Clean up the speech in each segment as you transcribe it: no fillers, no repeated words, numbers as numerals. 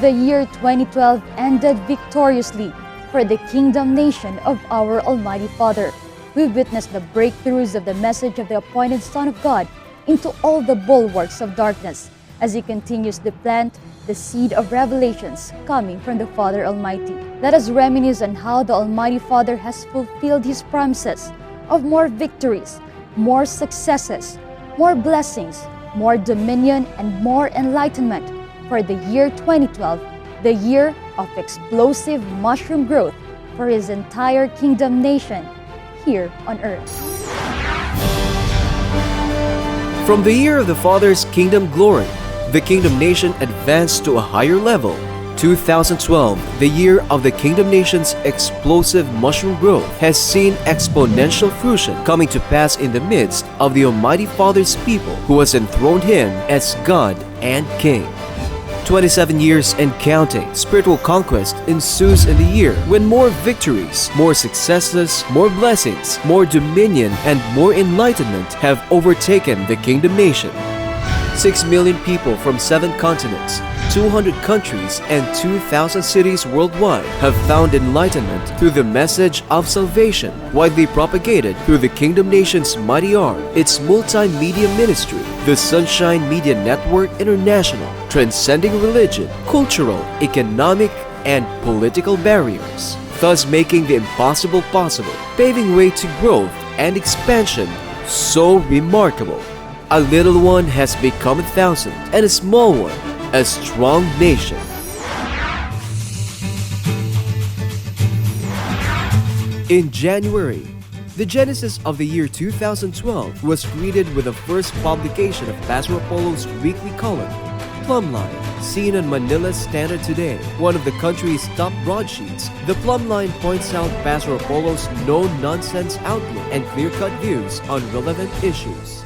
the year 2012 ended victoriously for the kingdom nation of our Almighty Father. We witnessed the breakthroughs of the message of the appointed Son of God into all the bulwarks of darkness as He continues to plant the seed of revelations coming from the Father Almighty. Let us reminisce on how the Almighty Father has fulfilled His promises of more victories, more successes, more blessings, more dominion, and more enlightenment for the year 2012, the year of explosive mushroom growth for His entire kingdom nation here on earth. From the year of the Father's kingdom glory, the kingdom nation advanced to a higher level. 2012, the year of the kingdom nation's explosive mushroom growth, has seen exponential fruition coming to pass in the midst of the Almighty Father's people who has enthroned Him as God and King. 27 years and counting, spiritual conquest ensues in the year when more victories, more successes, more blessings, more dominion, and more enlightenment have overtaken the kingdom nation. 6 million people from 7 continents, 200 countries, and 2,000 cities worldwide have found enlightenment through the message of salvation, widely propagated through the Kingdom Nation's mighty arm, its multimedia ministry, the Sunshine Media Network International, transcending religion, cultural, economic, and political barriers, thus making the impossible possible, paving way to growth and expansion so remarkable. A little one has become 1,000, and a small one a strong nation. In January, the genesis of the year 2012 was greeted with the first publication of Pastor Apollo's weekly column, Plumline, seen on Manila's Standard today, one of the country's top broadsheets. The Plumline points out Pastor Apollo's no-nonsense outlook and clear-cut views on relevant issues.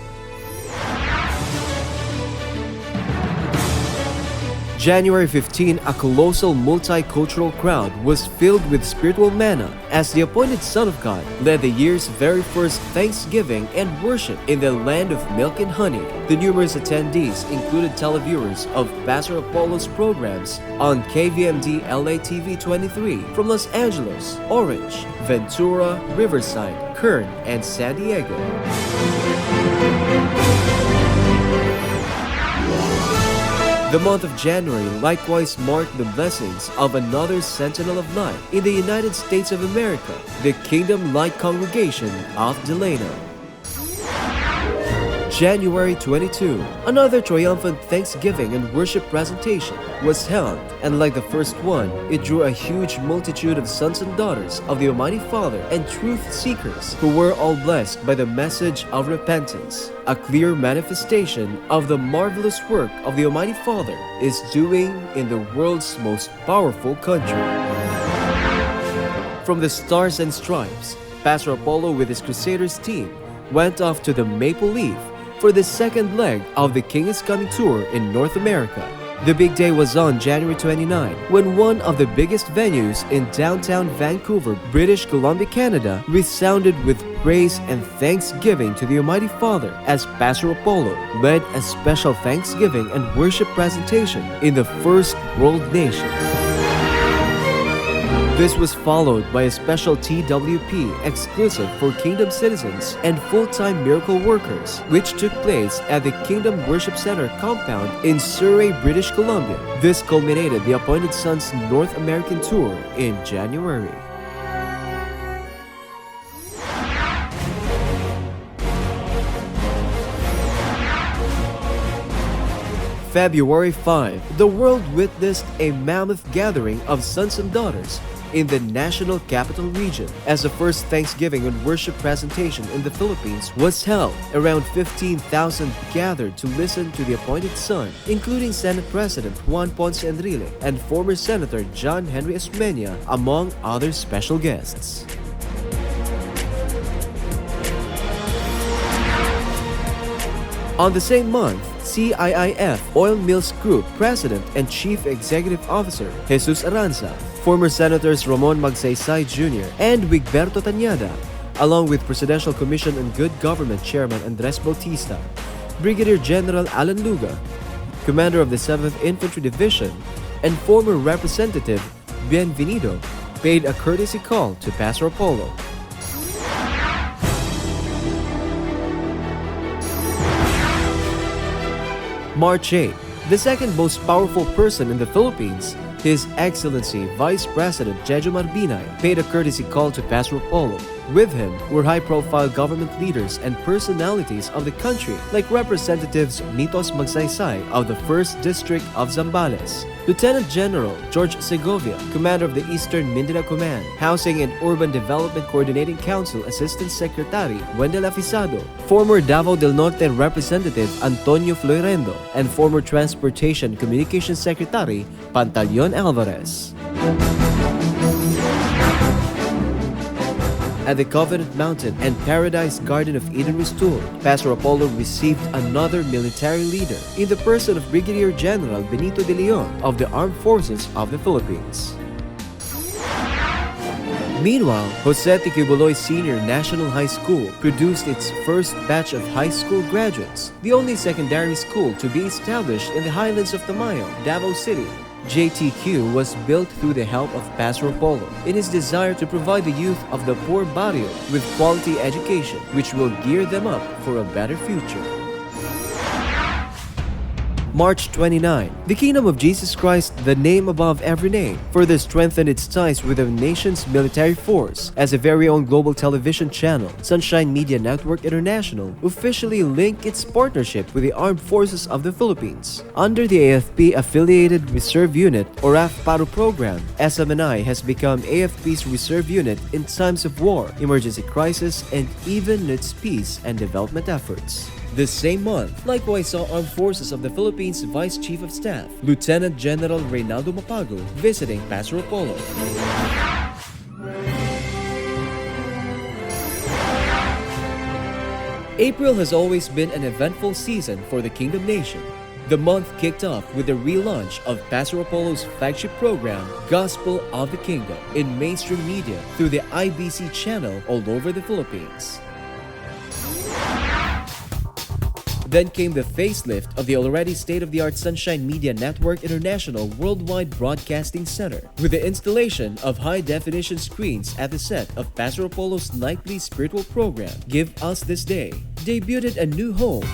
January 15, a colossal multicultural crowd was filled with spiritual manna as the appointed Son of God led the year's very first Thanksgiving and worship in the land of milk and honey. The numerous attendees included televiewers of Pastor Apollo's programs on KVMD LA TV 23 from Los Angeles, Orange, Ventura, Riverside, Kern, and San Diego. The month of January likewise marked the blessings of another sentinel of light in the United States of America, the Kingdom Light Congregation of Delano. January 22, another triumphant Thanksgiving and worship presentation was held, and like the first one, it drew a huge multitude of sons and daughters of the Almighty Father and truth seekers who were all blessed by the message of repentance. A clear manifestation of the marvelous work of the Almighty Father is doing in the world's most powerful country. From the Stars and Stripes, Pastor Apollo with his Crusaders team went off to the Maple Leaf for the second leg of the King is Coming tour in North America. The big day was on January 29 when one of the biggest venues in downtown Vancouver, British Columbia, Canada resounded with praise and thanksgiving to the Almighty Father as Pastor Apollo led a special Thanksgiving and worship presentation in the first world nation. This was followed by a special TWP exclusive for Kingdom citizens and full-time miracle workers, which took place at the Kingdom Worship Center compound in Surrey, British Columbia. This culminated the Appointed Son's North American tour in January. February 5, the world witnessed a mammoth gathering of sons and daughters in the National Capital Region as the first Thanksgiving and worship presentation in the Philippines was held. Around 15,000 gathered to listen to the Appointed Son, including Senate President Juan Ponce Enrile and former Senator John Henry Esmeña, among other special guests. On the same month, CIIF Oil Mills Group President and Chief Executive Officer Jesus Aranza, former Senators Ramon Magsaysay Jr. and Wigberto Tañada, along with Presidential Commission on Good Government Chairman Andres Bautista, Brigadier General Alan Luga, Commander of the 7th Infantry Division, and former Representative Bienvenido paid a courtesy call to Pastor Apollo. March 8, the second most powerful person in the Philippines, His Excellency Vice President Jejo Marbinay, paid a courtesy call to Pastor Apollo. With him were high-profile government leaders and personalities of the country like Representatives Mitos Magsaysay of the 1st District of Zambales, Lieutenant General George Segovia, Commander of the Eastern Mindanao Command, Housing and Urban Development Coordinating Council Assistant Secretary Wendell Afisado, former Davao del Norte Representative Antonio Florendo, and former Transportation Communications Secretary Pantaleon Alvarez. At the Covenant Mountain and Paradise Garden of Eden restored, Pastor Apollo received another military leader in the person of Brigadier General Benito de Leon of the Armed Forces of the Philippines. Meanwhile, Jose Tiquibuloy Senior National High School produced its first batch of high school graduates, the only secondary school to be established in the highlands of Tamayo, Davao City. JTQ was built through the help of Pastor Apollo in his desire to provide the youth of the poor barrio with quality education which will gear them up for a better future. March 29, the Kingdom of Jesus Christ, the name above every name, further strengthened its ties with the nation's military force as a very own global television channel, Sunshine Media Network International, officially linked its partnership with the Armed Forces of the Philippines. Under the AFP-affiliated Reserve Unit or AFPARO program, SMNI has become AFP's reserve unit in times of war, emergency crisis, and even its peace and development efforts. This same month, likewise saw Armed Forces of the Philippines Vice Chief of Staff, Lieutenant General Reynaldo Mapago, visiting Pastor Apollo. April has always been an eventful season for the Kingdom Nation. The month kicked off with the relaunch of Pastor Apollo's flagship program, Gospel of the Kingdom, in mainstream media through the IBC channel all over the Philippines. Then came the facelift of the already state-of-the-art Sunshine Media Network International Worldwide Broadcasting Center, with the installation of high-definition screens at the set of Pastor Apollo's nightly spiritual program, Give Us This Day, debuted a new home.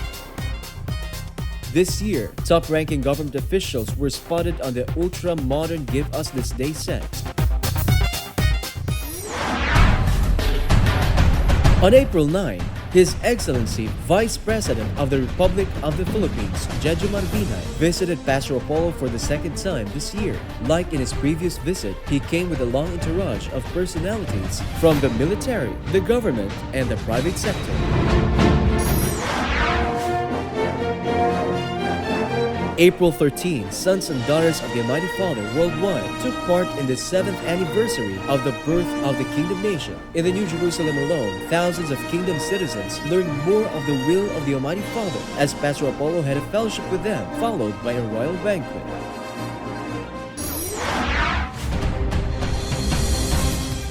This year, top-ranking government officials were spotted on the ultra-modern Give Us This Day set. On April 9, His Excellency Vice President of the Republic of the Philippines, Jejo Marbinay, visited Pastor Apollo for the second time this year. Like in his previous visit, he came with a long entourage of personalities from the military, the government, and the private sector. April 13, sons and daughters of the Almighty Father worldwide took part in the 7th anniversary of the birth of the Kingdom Nation. In the New Jerusalem alone, thousands of Kingdom citizens learned more of the will of the Almighty Father as Pastor Apollo had a fellowship with them, followed by a royal banquet.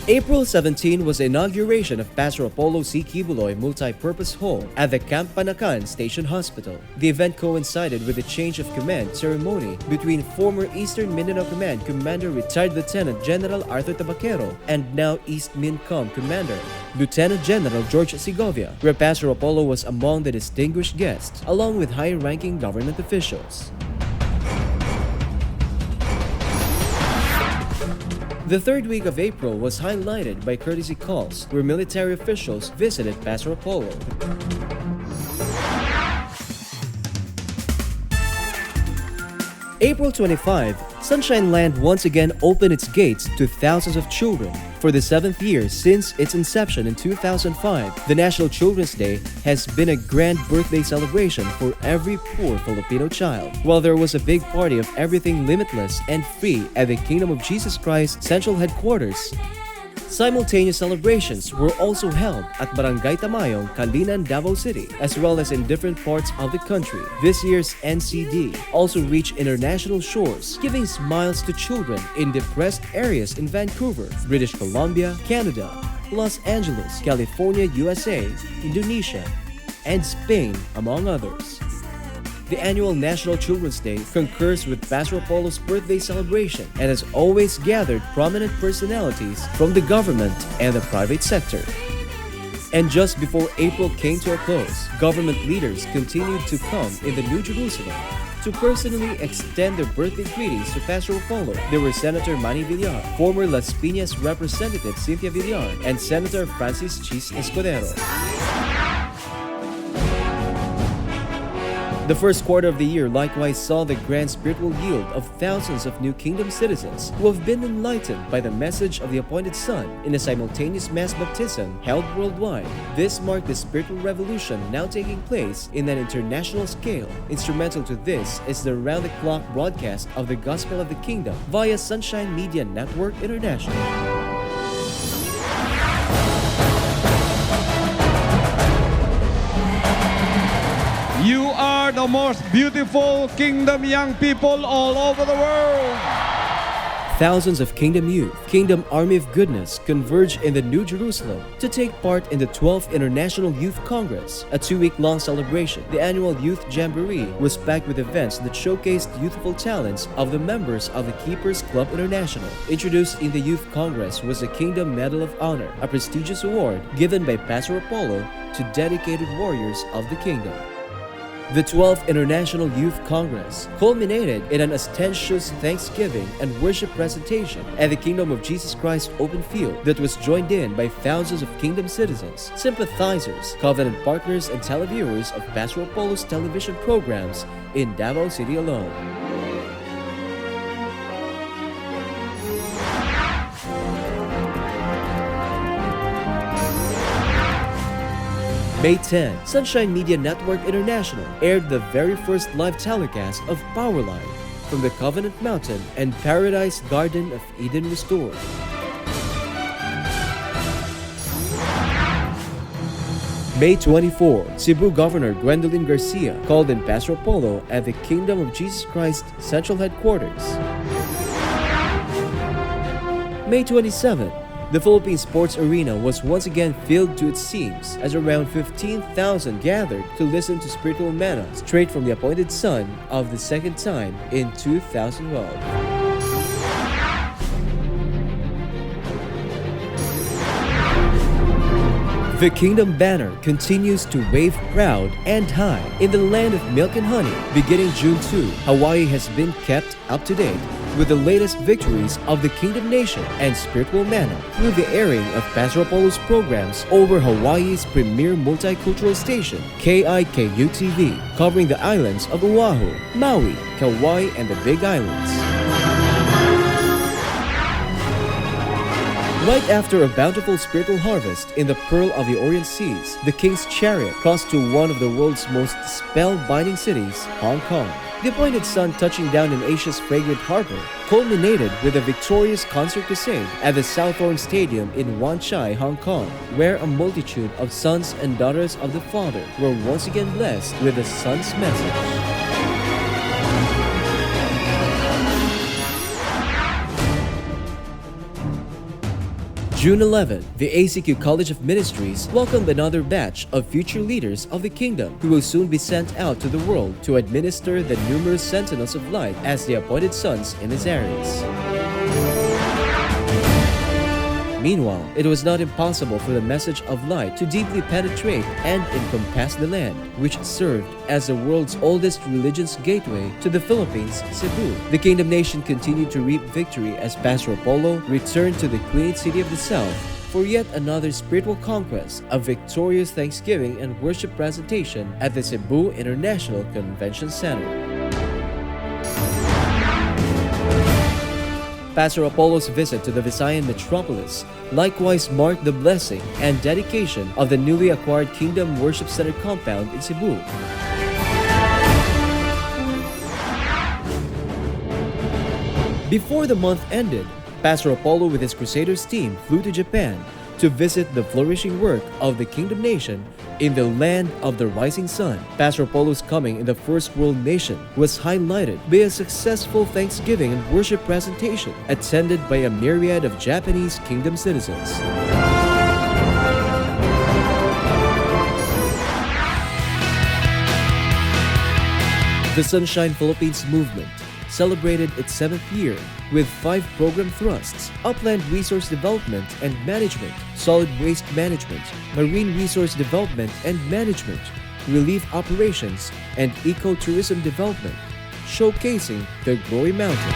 April 17 was the inauguration of Pastor Apollo C. Kibuloy Multi-Purpose Home at the Camp Panacan Station Hospital. The event coincided with the change of command ceremony between former Eastern Mindanao Command Commander Retired Lieutenant General Arthur Tabaquero and now East MINCOM Commander Lieutenant General George Segovia, where Pastor Apollo was among the distinguished guests, along with high-ranking government officials. The third week of April was highlighted by courtesy calls where military officials visited Pastor Apollo. April 25, Sunshine Land once again opened its gates to thousands of children. For the 7th year since its inception in 2005, the National Children's Day has been a grand birthday celebration for every poor Filipino child. While there was a big party of everything limitless and free at the Kingdom of Jesus Christ Central Headquarters, simultaneous celebrations were also held at Barangay Tamayong, Kalinan, Davao City, as well as in different parts of the country. This year's NCD also reached international shores, giving smiles to children in depressed areas in Vancouver, British Columbia, Canada, Los Angeles, California, USA, Indonesia, and Spain, among others. The annual National Children's Day concurs with Pastor Apollo's birthday celebration and has always gathered prominent personalities from the government and the private sector. And just before April came to a close, government leaders continued to come in the New Jerusalem to personally extend their birthday greetings to Pastor Apollo. There were Senator Manny Villar, former Las Piñas Representative Cynthia Villar, and Senator Francis Chis Escudero. The first quarter of the year likewise saw the grand spiritual yield of thousands of new kingdom citizens who have been enlightened by the message of the appointed Son in a simultaneous mass baptism held worldwide. This marked the spiritual revolution now taking place in an international scale. Instrumental to this is the round-the-clock broadcast of the Gospel of the Kingdom via Sunshine Media Network International. You are the most beautiful kingdom young people all over the world. Thousands of Kingdom Youth, Kingdom Army of Goodness converge in the New Jerusalem to take part in the 12th International Youth Congress, a 2-week-long celebration. The annual Youth Jamboree was packed with events that showcased youthful talents of the members of the Keepers Club International. Introduced in the Youth Congress was the Kingdom Medal of Honor, a prestigious award given by Pastor Apollo to dedicated warriors of the kingdom. The 12th International Youth Congress culminated in an ostentatious Thanksgiving and worship presentation at the Kingdom of Jesus Christ open field that was joined in by thousands of kingdom citizens, sympathizers, covenant partners, and televiewers of Pastor Apollo's television programs in Davao City alone. May 10, Sunshine Media Network International aired the very first live telecast of Powerline from the Covenant Mountain and Paradise Garden of Eden Restored. May 24, Cebu Governor Gwendolyn Garcia called in Pastor Apollo at the Kingdom of Jesus Christ Central Headquarters. May 27, the Philippine Sports Arena was once again filled to its seams as around 15,000 gathered to listen to spiritual manna straight from the appointed Son of the second time in 2012. The Kingdom banner continues to wave proud and high in the land of milk and honey. Beginning June 2, Hawaii has been kept up to date with the latest victories of the Kingdom Nation and spiritual manna through the airing of Pastor Apollo's programs over Hawaii's premier multicultural station, KIKU-TV, covering the islands of Oahu, Maui, Kauai, and the Big Islands. Right after a bountiful spiritual harvest in the Pearl of the Orient Seas, the King's Chariot crossed to one of the world's most spellbinding cities, Hong Kong. The appointed Son touching down in Asia's fragrant harbor culminated with a victorious concert crusade at the Southorn Stadium in Wan Chai, Hong Kong, where a multitude of sons and daughters of the Father were once again blessed with the Son's message. June 11, the ACQ College of Ministries welcomed another batch of future leaders of the kingdom who will soon be sent out to the world to administer the numerous sentinels of light as the appointed sons in his areas. Meanwhile, it was not impossible for the message of light to deeply penetrate and encompass the land, which served as the world's oldest religion's gateway to the Philippines, Cebu. The Kingdom Nation continued to reap victory as Pastor Apollo returned to the Queen City of the South for yet another spiritual conquest, a victorious Thanksgiving and worship presentation at the Cebu International Convention Center. Pastor Apollo's visit to the Visayan metropolis likewise marked the blessing and dedication of the newly acquired Kingdom Worship Center compound in Cebu. Before the month ended, Pastor Apollo with his Crusaders team flew to Japan to visit the flourishing work of the Kingdom Nation in the land of the rising sun. Pastor Apollo's coming in the first world nation was highlighted by a successful Thanksgiving and worship presentation attended by a myriad of Japanese kingdom citizens. The Sunshine Philippines movement celebrated its 7th year with 5 program thrusts: upland resource development and management, solid waste management, marine resource development and management, relief operations, and ecotourism development, showcasing the Glory Mountain.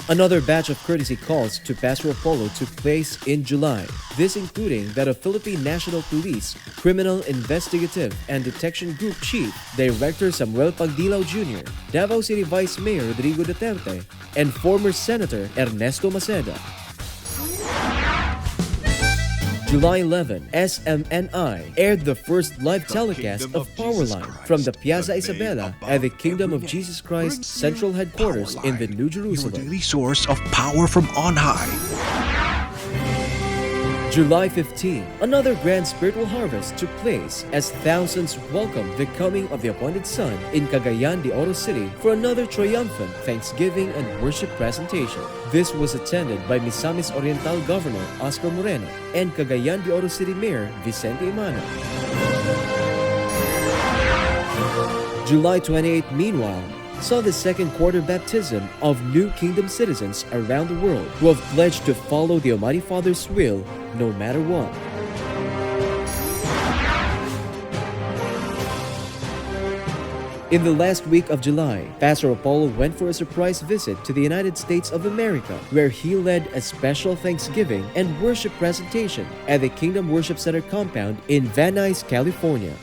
Another batch of courtesy calls to Pastor Apollo took place in July, this including that of Philippine National Police Criminal Investigative and Detection Group Chief Director Samuel Pagdilaw Jr., Davao City Vice Mayor Rodrigo Duterte, and former Senator Ernesto Maceda. July 11, SMNI aired the first live telecast of Powerline from the Piazza Isabela at the Kingdom of Jesus Christ Central Headquarters in the New Jerusalem. Your daily source of power from on high. July 15, another grand spiritual harvest took place as thousands welcomed the coming of the appointed Son in Cagayan de Oro City for another triumphant Thanksgiving and worship presentation. This was attended by Misamis Oriental Governor Oscar Moreno and Cagayan de Oro City Mayor Vicente Imano. July 28, meanwhile, saw the second quarter baptism of New Kingdom citizens around the world who have pledged to follow the Almighty Father's will no matter what. In the last week of July, Pastor Apollo went for a surprise visit to the United States of America, where he led a special Thanksgiving and worship presentation at the Kingdom Worship Center compound in Van Nuys, California.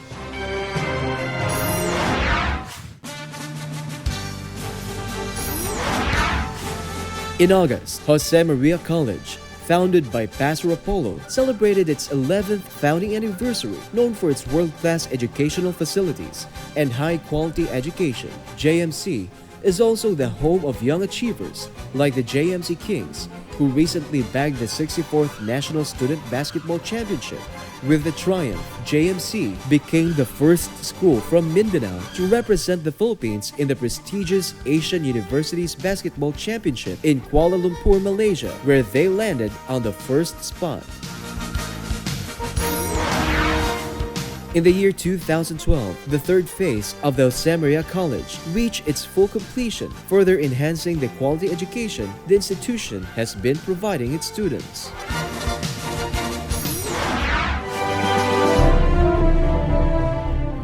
In August, Jose Maria College, founded by Pastor Apollo, celebrated its 11th founding anniversary, known for its world-class educational facilities and high-quality education. JMC is also the home of young achievers like the JMC Kings, who recently bagged the 64th National Student Basketball Championship. With the triumph, JMC became the first school from Mindanao to represent the Philippines in the prestigious Asian Universities Basketball Championship in Kuala Lumpur, Malaysia, where they landed on the first spot. In the year 2012, the third phase of the Jose Maria College reached its full completion, further enhancing the quality education the institution has been providing its students.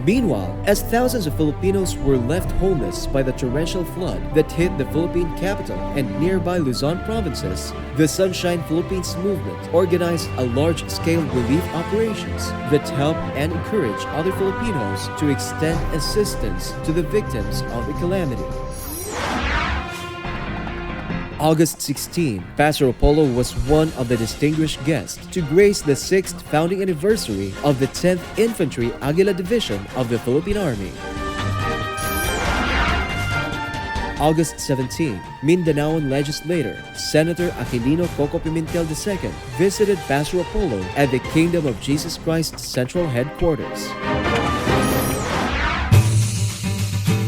Meanwhile, as thousands of Filipinos were left homeless by the torrential flood that hit the Philippine capital and nearby Luzon provinces, the Sunshine Philippines movement organized a large-scale relief operations that helped and encouraged other Filipinos to extend assistance to the victims of the calamity. August 16, Pastor Apollo was one of the distinguished guests to grace the 6th founding anniversary of the 10th Infantry Aguila Division of the Philippine Army. August 17, Mindanaoan legislator Senator Aquilino Coco Pimentel II visited Pastor Apollo at the Kingdom of Jesus Christ Central Headquarters.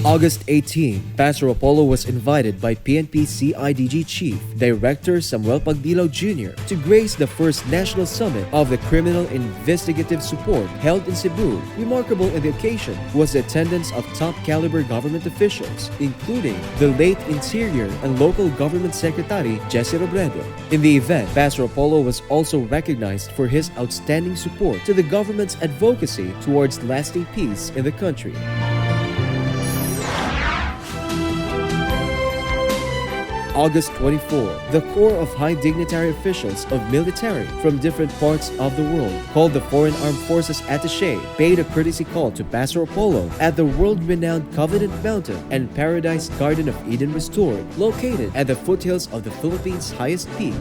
August 18, Pastor Apollo was invited by PNP CIDG Chief Director Samuel Pagdilaw Jr. to grace the first national summit of the Criminal Investigative Support held in Cebu. Remarkable in the occasion was the attendance of top-caliber government officials, including the late Interior and Local Government Secretary Jesse Robredo. In the event, Pastor Apollo was also recognized for his outstanding support to the government's advocacy towards lasting peace in the country. August 24, the Corps of High Dignitary Officials of military from different parts of the world, called the Foreign Armed Forces Attaché, paid a courtesy call to Pastor Apollo at the world-renowned Covenant Mountain and Paradise Garden of Eden Restored, located at the foothills of the Philippines' highest peak.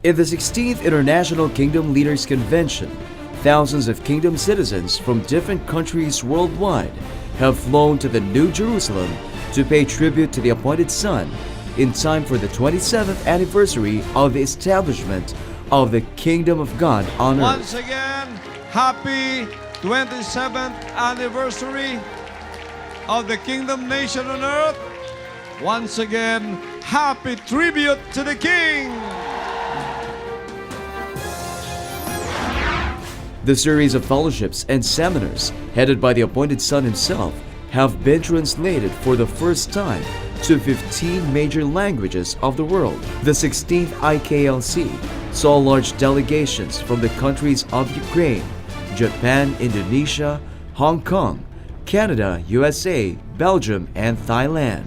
In the 16th International Kingdom Leaders Convention, thousands of kingdom citizens from different countries worldwide have flown to the New Jerusalem to pay tribute to the appointed Son in time for the 27th anniversary of the establishment of the Kingdom of God on earth. Once again, happy 27th anniversary of the Kingdom Nation on earth. Once again, happy tribute to the King. The series of fellowships and seminars, headed by the appointed son himself, have been translated for the first time to 15 major languages of the world. The 16th IKLC saw large delegations from the countries of Ukraine, Japan, Indonesia, Hong Kong, Canada, USA, Belgium, and Thailand.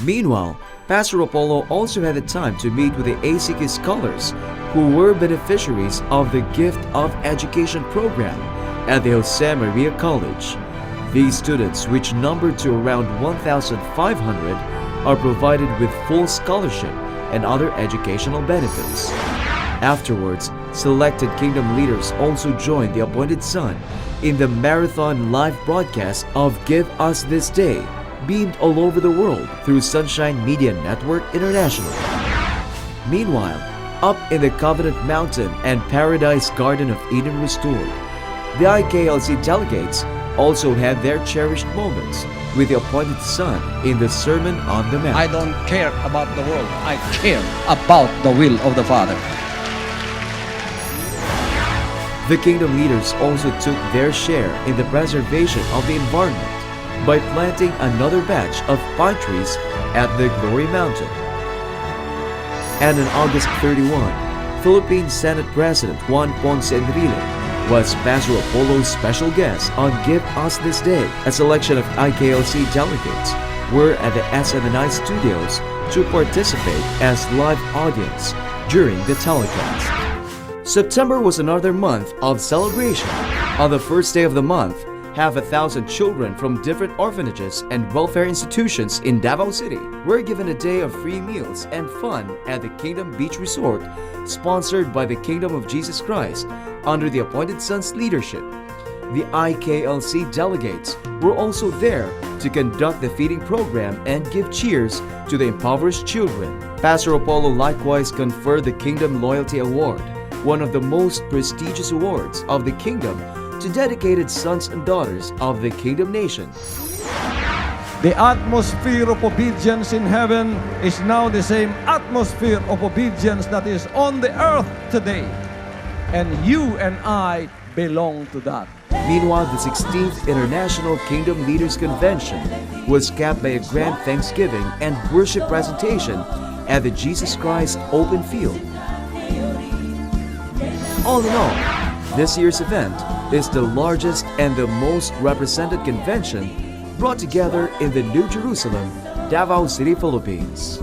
Meanwhile, Pastor Apollo also had the time to meet with the ACK scholars who were beneficiaries of the Gift of Education program at the Jose Maria College. These students, which number to around 1,500, are provided with full scholarship and other educational benefits. Afterwards, selected kingdom leaders also joined the appointed son in the marathon live broadcast of Give Us This Day, beamed all over the world through Sunshine Media Network International. Meanwhile, up in the Covenant Mountain and Paradise Garden of Eden restored, the IKLC delegates also had their cherished moments with the appointed son in the Sermon on the Mount. I don't care about the world. I care about the will of the Father. The kingdom leaders also took their share in the preservation of the environment by planting another batch of pine trees at the Glory Mountain. And on August 31, Philippine Senate President Juan Ponce Enrile was Pastor Apollo's special guest on Give Us This Day. A selection of IKLC delegates were at the SMNI studios to participate as live audience during the telecast. September was another month of celebration. On the first day of the month, 1,000 children from different orphanages and welfare institutions in Davao City were given a day of free meals and fun at the Kingdom Beach Resort, sponsored by the Kingdom of Jesus Christ under the appointed son's leadership. The IKLC delegates were also there to conduct the feeding program and give cheers to the impoverished children. Pastor Apollo likewise conferred the Kingdom Loyalty Award, one of the most prestigious awards of the kingdom, to dedicated sons and daughters of the kingdom nation. The atmosphere of obedience in heaven is now the same atmosphere of obedience that is on the earth today. And you and I belong to that. Meanwhile, the 16th International Kingdom Leaders Convention was capped by a grand Thanksgiving and worship presentation at the Jesus Christ Open Field. All in all, this year's event is the largest and the most represented convention brought together in the New Jerusalem, Davao City, Philippines.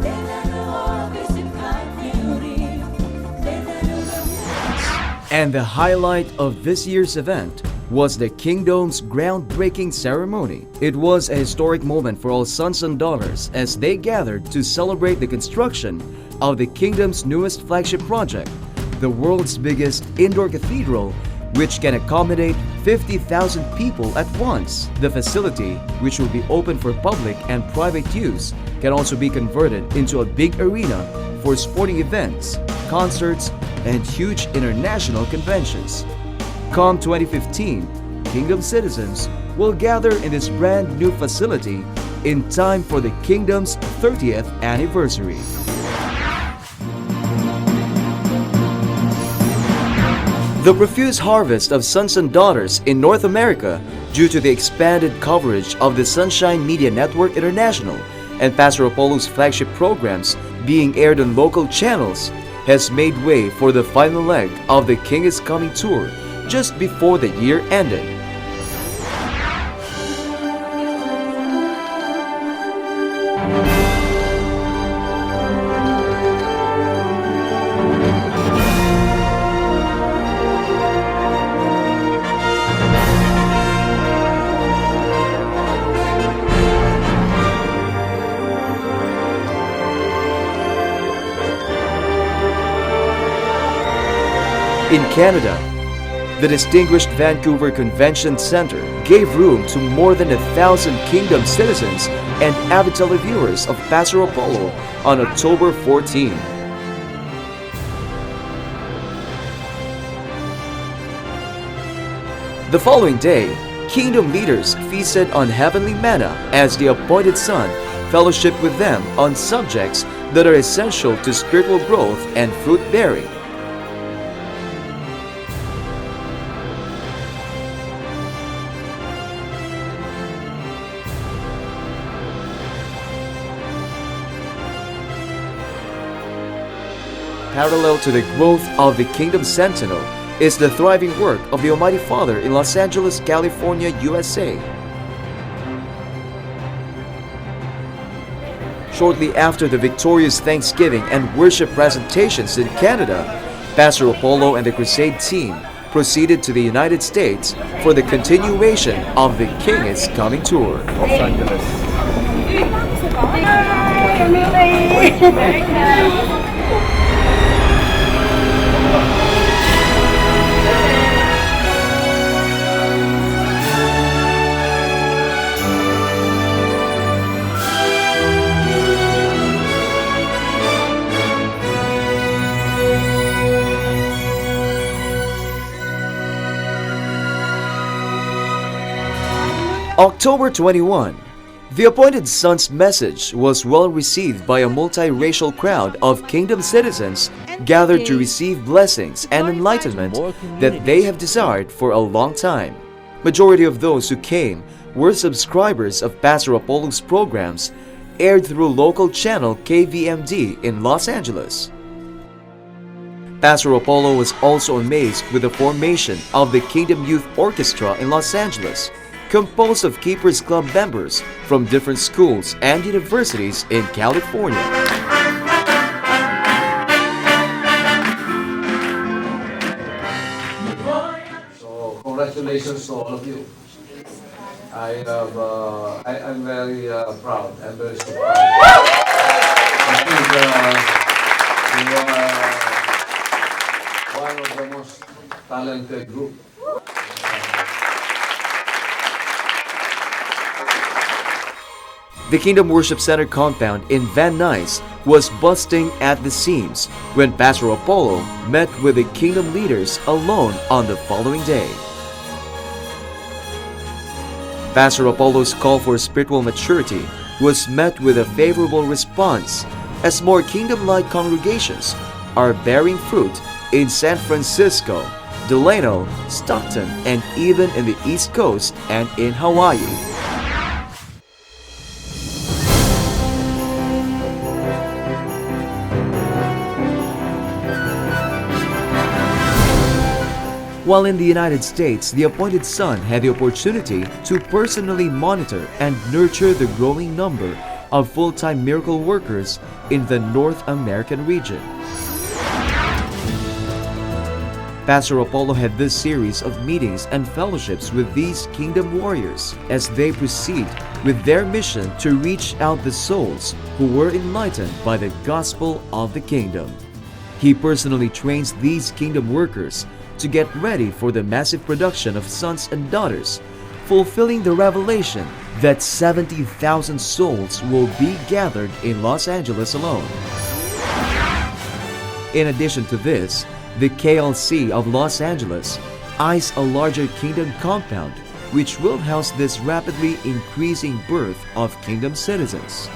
And the highlight of this year's event was the Kingdom's groundbreaking ceremony. It was a historic moment for all sons and daughters as they gathered to celebrate the construction of the Kingdom's newest flagship project, the world's biggest indoor cathedral, which can accommodate 50,000 people at once. The facility, which will be open for public and private use, can also be converted into a big arena for sporting events, concerts, and huge international conventions. Come 2015, Kingdom citizens will gather in this brand new facility in time for the Kingdom's 30th anniversary. The profuse harvest of sons and daughters in North America due to the expanded coverage of the Sunshine Media Network International and Pastor Apollo's flagship programs being aired on local channels has made way for the final leg of the King is Coming tour just before the year ended. In Canada, the distinguished Vancouver Convention Centre gave room to more than 1,000 Kingdom citizens and avid televiewers of Pastor Apollo on October 14. The following day, Kingdom leaders feasted on heavenly manna as the appointed son fellowship with them on subjects that are essential to spiritual growth and fruit bearing. Parallel to the growth of the Kingdom Sentinel is the thriving work of the Almighty Father in Los Angeles, California, USA. Shortly after the victorious Thanksgiving and worship presentations in Canada, Pastor Apollo and the Crusade team proceeded to the United States for the continuation of the King is Coming tour. Los Angeles. October 21, the Appointed Son's message was well received by a multiracial crowd of Kingdom citizens gathered to receive blessings and enlightenment that they have desired for a long time. Majority of those who came were subscribers of Pastor Apollo's programs aired through local channel KVMD in Los Angeles. Pastor Apollo was also amazed with the formation of the Kingdom Youth Orchestra in Los Angeles, composed of Keepers Club members from different schools and universities in California. So congratulations to all of you. I'm very proud. I'm very so proud. I think you are one of the most talented group. The Kingdom Worship Center compound in Van Nuys was busting at the seams when Pastor Apollo met with the Kingdom leaders alone on the following day. Pastor Apollo's call for spiritual maturity was met with a favorable response as more Kingdom-like congregations are bearing fruit in San Francisco, Delano, Stockton, and even in the East Coast and in Hawaii. While in the United States, the Appointed Son had the opportunity to personally monitor and nurture the growing number of full-time miracle workers in the North American region. Pastor Apollo had this series of meetings and fellowships with these Kingdom warriors as they proceed with their mission to reach out the souls who were enlightened by the gospel of the Kingdom. He personally trains these Kingdom workers to get ready for the massive production of sons and daughters, fulfilling the revelation that 70,000 souls will be gathered in Los Angeles alone. In addition to this, the KLC of Los Angeles eyes a larger Kingdom compound which will house this rapidly increasing birth of Kingdom citizens.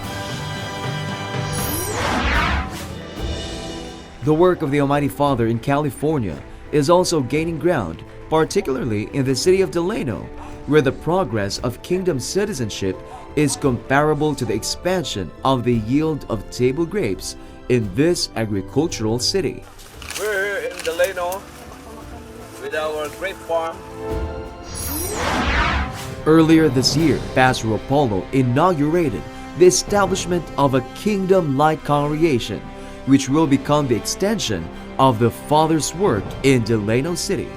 The work of the Almighty Father in California is also gaining ground, particularly in the city of Delano, where the progress of Kingdom citizenship is comparable to the expansion of the yield of table grapes in this agricultural city. We're here in Delano with our grape farm. Earlier this year, Pastor Apollo inaugurated the establishment of a Kingdom-like congregation, which will become the extension of the Father's work in Delano City.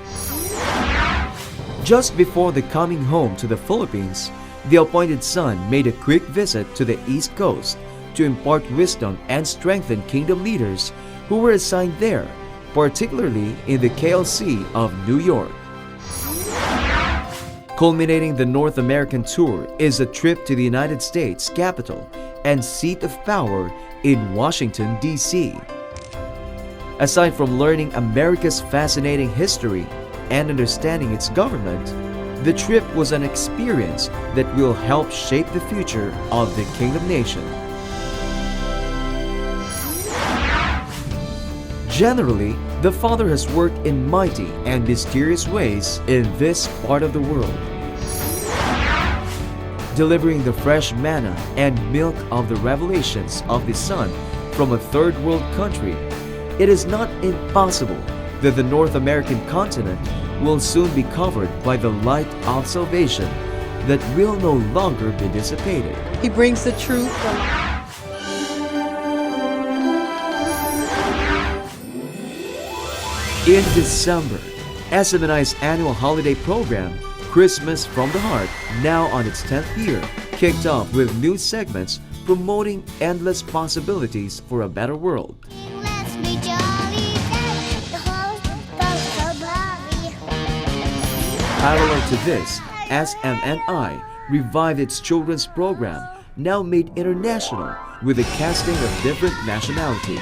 Just before the coming home to the Philippines, the Appointed Son made a quick visit to the East Coast to impart wisdom and strengthen Kingdom leaders who were assigned there, particularly in the KLC of New York. Culminating the North American tour is a trip to the United States capital and seat of power in Washington, D.C. Aside from learning America's fascinating history and understanding its government, The trip was an experience that will help shape the future of the Kingdom Nation. Generally, the Father has worked in mighty and mysterious ways in this part of the world, delivering the fresh manna and milk of the revelations of the Son from a third world country. It is not impossible that the North American continent will soon be covered by the light of salvation that will no longer be dissipated. He brings the truth from In December, SMNI's annual holiday program, Christmas from the Heart, now on its 10th year, kicked off with new segments promoting endless possibilities for a better world. Let's be jolly, the whole world so blurry. Parallel to this, SMNI revived its children's program, now made international, with a casting of different nationalities.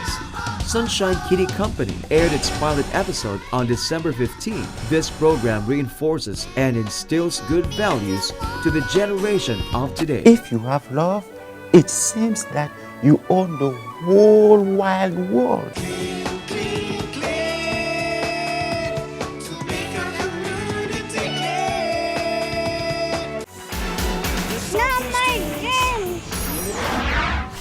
Sunshine Kitty Company aired its pilot episode on December 15. This program reinforces and instills good values to the generation of today. If you have love, it seems that you own the whole wide world. Not my game.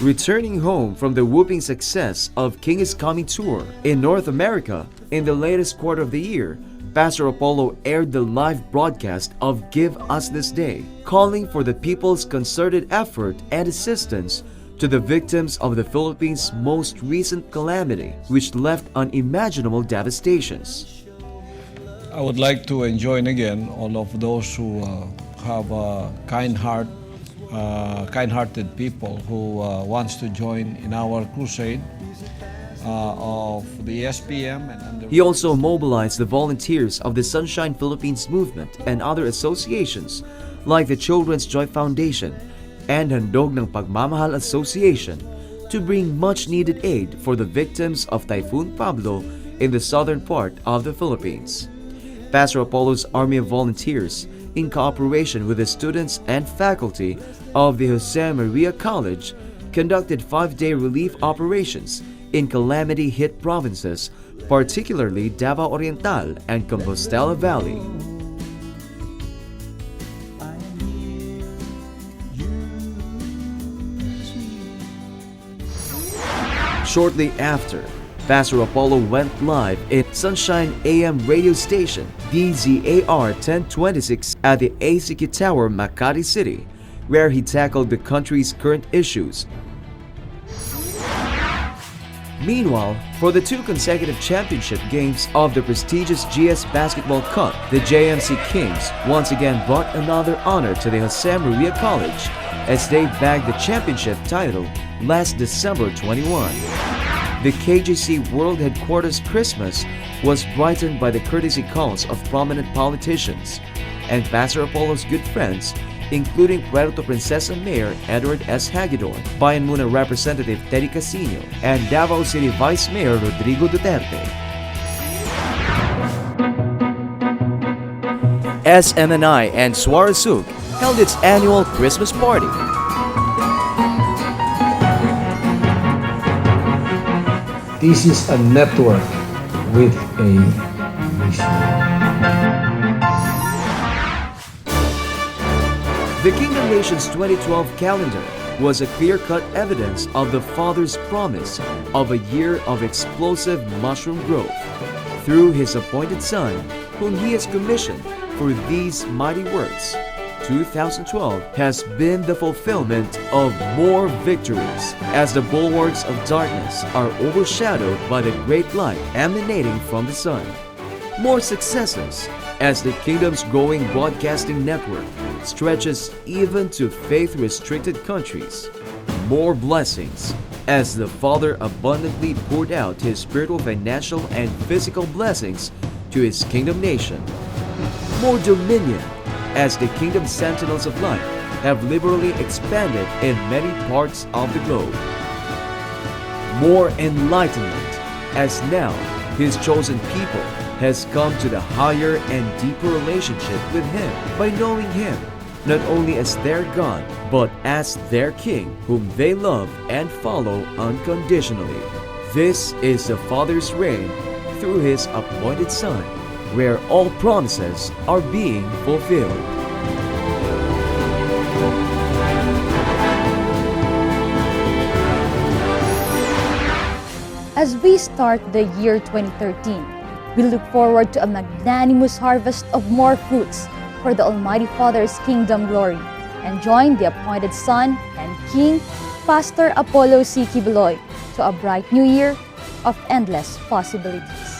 Returning home from the whooping success of King is Coming tour in North America in the latest quarter of the year, Pastor Apollo aired the live broadcast of Give Us This Day, calling for the people's concerted effort and assistance to the victims of the Philippines' most recent calamity, which left unimaginable devastations. I would like to join again all of those who have a kind-hearted people who wants to join in our crusade of the SPM. He also mobilized the volunteers of the Sunshine Philippines movement and other associations like the Children's Joy Foundation and Handog ng Pagmamahal Association to bring much-needed aid for the victims of Typhoon Pablo in the southern part of the Philippines. Pastor Apollo's Army of Volunteers, in cooperation with the students and faculty of the Jose Maria College, conducted 5-day relief operations in calamity-hit provinces, particularly Davao Oriental and Compostela Valley. Shortly after, Pastor Apollo went live in Sunshine AM radio station DZAR 1026 at the ACQ Tower, Makati City, where he tackled the country's current issues. Meanwhile, for the 2 consecutive championship games of the prestigious GS Basketball Cup, the JMC Kings once again brought another honor to the Jose Maria College as they bagged the championship title last December 21. The KJC World Headquarters Christmas was brightened by the courtesy calls of prominent politicians and Pastor Apollo's good friends, including Puerto Princesa Mayor Edward S. Hagedorn, Bayan Muna Representative Teddy Casino, and Davao City Vice Mayor Rodrigo Duterte. SMNI and Suarezug held its annual Christmas party. This is a network with a mission. The Kingdom Nation's 2012 calendar was a clear-cut evidence of the Father's promise of a year of explosive mushroom growth through His appointed Son, whom He has commissioned for these mighty works. 2012 has been the fulfillment of more victories as the bulwarks of darkness are overshadowed by the great light emanating from the Sun. More successes as the Kingdom's growing broadcasting network stretches even to faith-restricted countries. More blessings as the Father abundantly poured out His spiritual, financial, and physical blessings to His Kingdom Nation. More dominion as the Kingdom Sentinels of Light have liberally expanded in many parts of the globe. More enlightenment as now His chosen people has come to the higher and deeper relationship with Him by knowing Him, not only as their God, but as their King, whom they love and follow unconditionally. This is the Father's reign through His appointed Son, where all promises are being fulfilled. As we start the year 2013, we look forward to a magnanimous harvest of more fruits for the Almighty Father's kingdom glory, and join the appointed Son and King, Pastor Apollo C. Kibuloy, to a bright new year of endless possibilities.